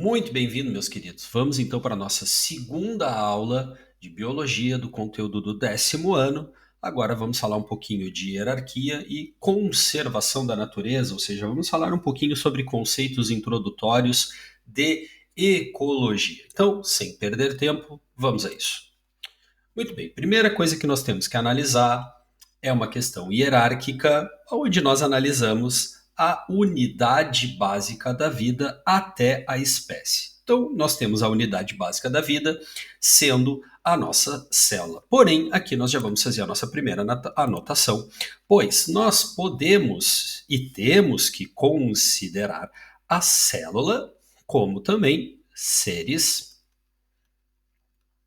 Muito bem-vindo, meus queridos. Vamos então para a nossa segunda aula de biologia do conteúdo do 10º ano. Agora vamos falar um pouquinho de hierarquia e conservação da natureza, ou seja, vamos falar um pouquinho sobre conceitos introdutórios de ecologia. Então, sem perder tempo, vamos a isso. Muito bem, primeira coisa que nós temos que analisar é uma questão hierárquica, onde nós analisamos a unidade básica da vida até a espécie. Então, nós temos a unidade básica da vida sendo a nossa célula. Porém, aqui nós já vamos fazer a nossa primeira anotação, pois nós podemos e temos que considerar a célula como também seres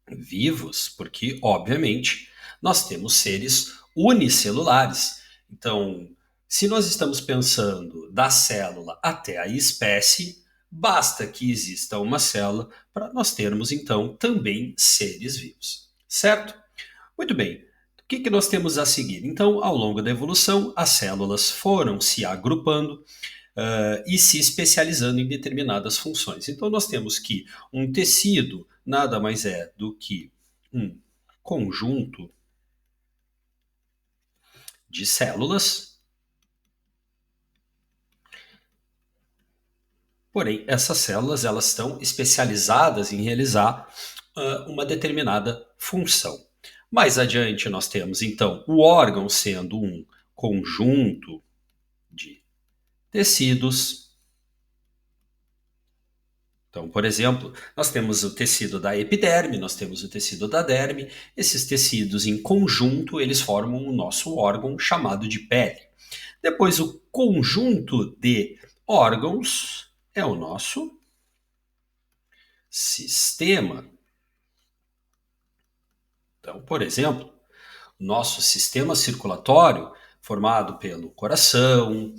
vivos, porque, obviamente, nós temos seres unicelulares. Então, se nós estamos pensando da célula até a espécie, basta que exista uma célula para nós termos, então, também seres vivos. Certo? Muito bem. O que nós temos a seguir? Então, ao longo da evolução, as células foram se agrupando e se especializando em determinadas funções. Então, nós temos que um tecido nada mais é do que um conjunto de células, porém, essas células elas estão especializadas em realizar uma determinada função. Mais adiante, nós temos, então, o órgão sendo um conjunto de tecidos. Então, por exemplo, nós temos o tecido da epiderme, nós temos o tecido da derme. Esses tecidos em conjunto, eles formam o nosso órgão chamado de pele. Depois, o conjunto de órgãos é o nosso sistema. Então, por exemplo, nosso sistema circulatório, formado pelo coração,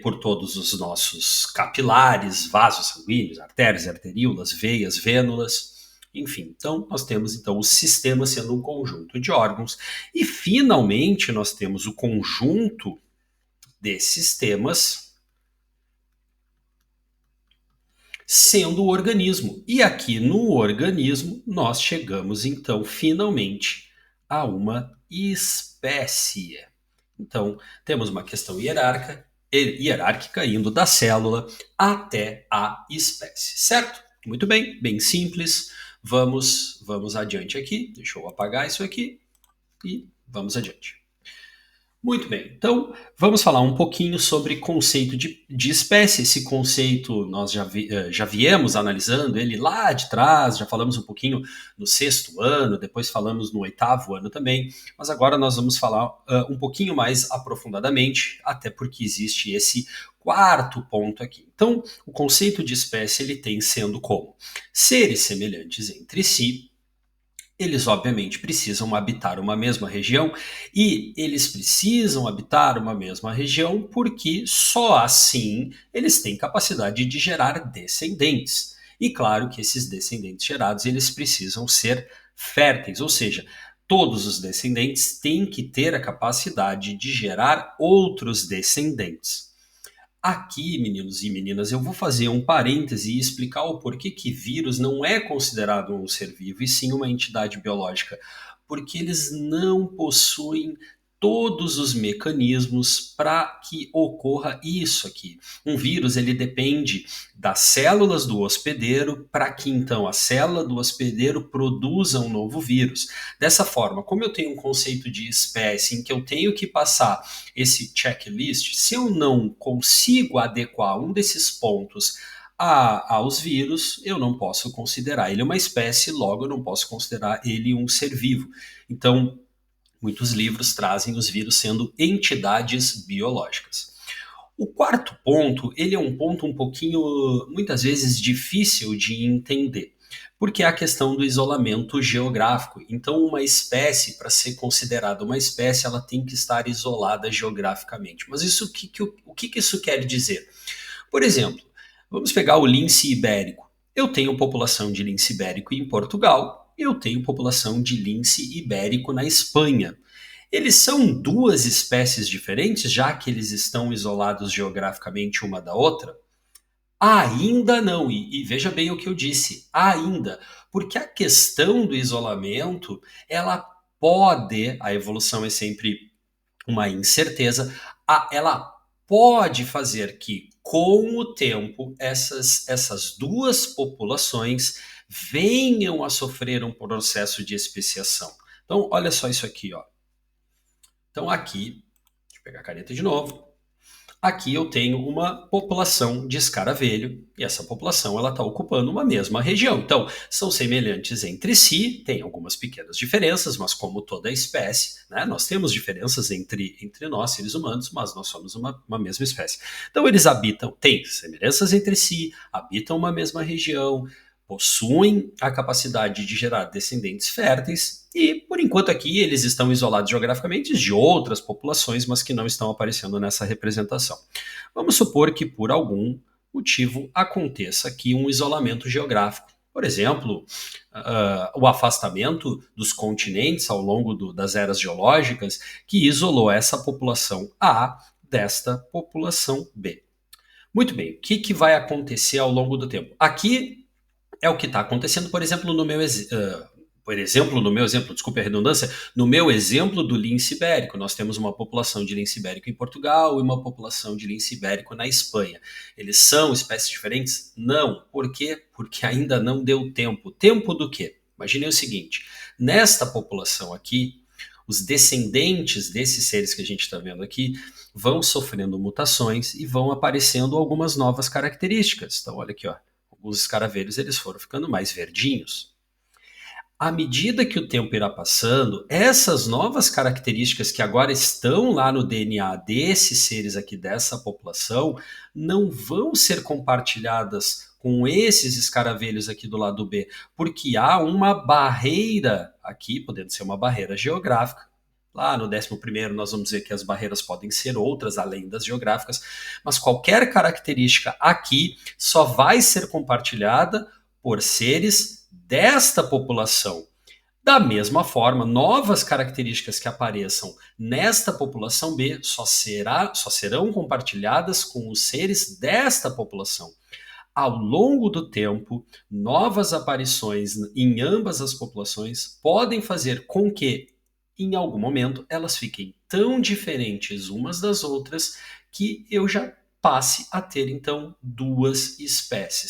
por todos os nossos capilares, vasos sanguíneos, artérias, arteríolas, veias, vênulas, enfim. Então, nós temos então o sistema sendo um conjunto de órgãos e, finalmente, nós temos o conjunto de sistemas sendo o organismo. E aqui no organismo, nós chegamos então, finalmente, a uma espécie. Então, temos uma questão hierárquica indo da célula até a espécie, certo? Muito bem, bem simples. Vamos adiante aqui. Deixa eu apagar isso aqui e vamos adiante. Muito bem, então vamos falar um pouquinho sobre conceito de espécie. Esse conceito nós já viemos analisando ele lá de trás, já falamos um pouquinho no 6º ano, depois falamos no 8º ano também, mas agora nós vamos falar um pouquinho mais aprofundadamente, até porque existe esse quarto ponto aqui. Então, o conceito de espécie ele tem sendo como seres semelhantes entre si. Eles, obviamente, precisam habitar uma mesma região e eles precisam habitar uma mesma região porque só assim eles têm capacidade de gerar descendentes. E claro que esses descendentes gerados eles precisam ser férteis, ou seja, todos os descendentes têm que ter a capacidade de gerar outros descendentes. Aqui, meninos e meninas, eu vou fazer um parêntese e explicar o porquê que vírus não é considerado um ser vivo e sim uma entidade biológica. Porque eles não possuem todos os mecanismos para que ocorra isso aqui. Um vírus ele depende das células do hospedeiro para que então a célula do hospedeiro produza um novo vírus. Dessa forma, como eu tenho um conceito de espécie em que eu tenho que passar esse checklist, se eu não consigo adequar um desses pontos aos vírus, eu não posso considerar ele uma espécie, logo eu não posso considerar ele um ser vivo. Então, muitos livros trazem os vírus sendo entidades biológicas. O quarto ponto, ele é um ponto um pouquinho, muitas vezes, difícil de entender, porque é a questão do isolamento geográfico. Então, uma espécie, para ser considerada uma espécie, ela tem que estar isolada geograficamente. Mas o que isso quer dizer? Por exemplo, vamos pegar o lince ibérico. Eu tenho população de lince ibérico em Portugal, eu tenho população de lince ibérico na Espanha. Eles são duas espécies diferentes, já que eles estão isolados geograficamente uma da outra? Ainda não, e veja bem o que eu disse, ainda, porque a questão do isolamento, ela pode, a evolução é sempre uma incerteza, ela pode fazer que, com o tempo, essas duas populações venham a sofrer um processo de especiação. Então, olha só isso aqui, ó. Então, aqui, deixa eu pegar a caneta de novo. Aqui eu tenho uma população de escaravelho e essa população ela está ocupando uma mesma região. Então, são semelhantes entre si, tem algumas pequenas diferenças, mas como toda espécie, né, nós temos diferenças entre nós, seres humanos, mas nós somos uma mesma espécie. Então, eles habitam, têm semelhanças entre si, habitam uma mesma região, possuem a capacidade de gerar descendentes férteis e, por enquanto aqui, eles estão isolados geograficamente de outras populações, mas que não estão aparecendo nessa representação. Vamos supor que, por algum motivo, aconteça aqui um isolamento geográfico. Por exemplo, o afastamento dos continentes ao longo das eras geológicas, que isolou essa população A desta população B. Muito bem, o que vai acontecer ao longo do tempo? Aqui é o que está acontecendo, por exemplo, no meu exemplo, desculpe a redundância, no meu exemplo do lince ibérico, nós temos uma população de lince ibérico em Portugal e uma população de lince ibérico na Espanha. Eles são espécies diferentes? Não. Por quê? Porque ainda não deu tempo. Tempo do quê? Imaginem o seguinte, nesta população aqui, os descendentes desses seres que a gente está vendo aqui vão sofrendo mutações e vão aparecendo algumas novas características. Então, olha aqui, ó. Os escaravelhos eles foram ficando mais verdinhos. À medida que o tempo irá passando, essas novas características que agora estão lá no DNA desses seres aqui, dessa população, não vão ser compartilhadas com esses escaravelhos aqui do lado B, porque há uma barreira aqui, podendo ser uma barreira geográfica. Lá no 11º nós vamos ver que as barreiras podem ser outras, além das geográficas, mas qualquer característica aqui só vai ser compartilhada por seres desta população. Da mesma forma, novas características que apareçam nesta população B só serão compartilhadas com os seres desta população. Ao longo do tempo, novas aparições em ambas as populações podem fazer com que, em algum momento, elas fiquem tão diferentes umas das outras que eu já passe a ter, então, duas espécies.